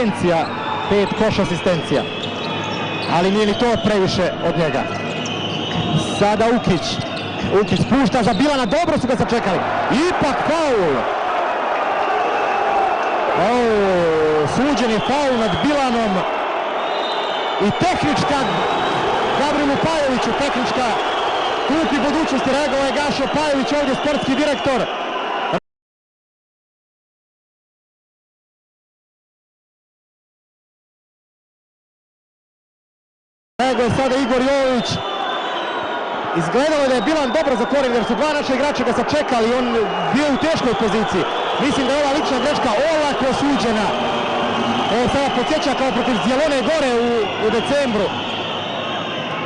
asistencija, 5 koš asistencija. Ali nije ni to previše od njega. Sada Ukić. Ukić pušta za Bilana, dobro su ga sačekali. Ipak faul. Suđen je faul nad Bilanom. I tehnička Gabrielu Pajoviću, tehnička klupi budućnosti, reagovao je Gašo Pajović, ovdje sportski direktor. Reaguje sada Igor Jović. Izgledalo je da je Bilan dobro zatvoren jer su dva naša igrača ga sačekali, on bio u teškoj poziciji. Mislim da je ova lična greška olako suđena. Ovo sada podsjeća kao protiv Zjelone Gore u decembru.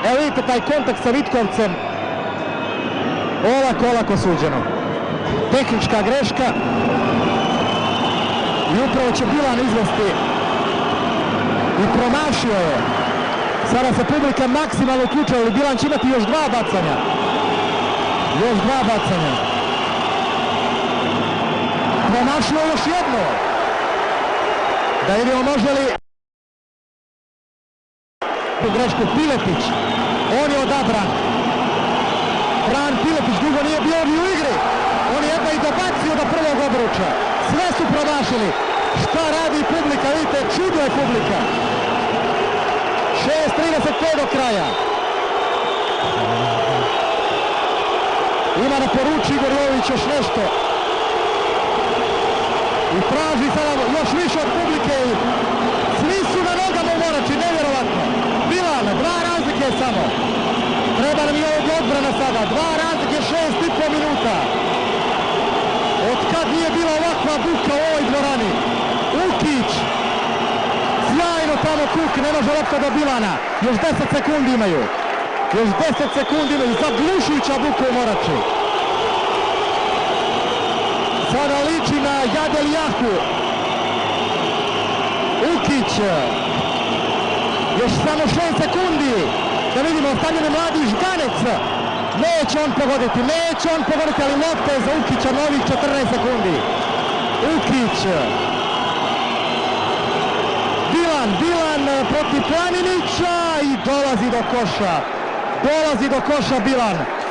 Evo vidite taj kontakt sa Vitkovcem. Olako suđeno. Tehnička greška. I upravo će Bilan izvesti. I promašio je. Sada se publika maksimalno uključila, ali Bilan će imati još 2 bacanja. Još 2 bacanja. Promašio još jedno. Da vidimo može li u grešku Piletić. On je odabran. Fran Piletić dugo nije bio ni u igri. On je jedno i dobacio do prvog obruča. Sve su promašili. Šta radi publika? Vidite, čudo je publika. 6:35 do kraja. Ima na poruči Igor Jović još nešto. I traži sada još više od publike. Svi su na nogama u Morači, nevjerovatno. Bilan, 2 razlike samo. Treba nam i ovdje odbrana sada. 2 razlike, 6,5 minuta. Od kad nije bila ovakva buka u ovoj dvorani. Ukić. Sjajno tamo Kuk, ne može lopta do Bilana. Još 10 sekundi imaju. Još 10 sekundi imaju. Zaglušujuća buka u Morači. Sada liči na Jadeljahu. Ukić. Još samo 6 sekundi. Da vidimo, ostavljen je mladi Žganec. Neće on pogoditi, ali lopta je za Ukića novih 14 sekundi. Ukić. Bilan protiv Planinića i dolazi do koša. Bilan.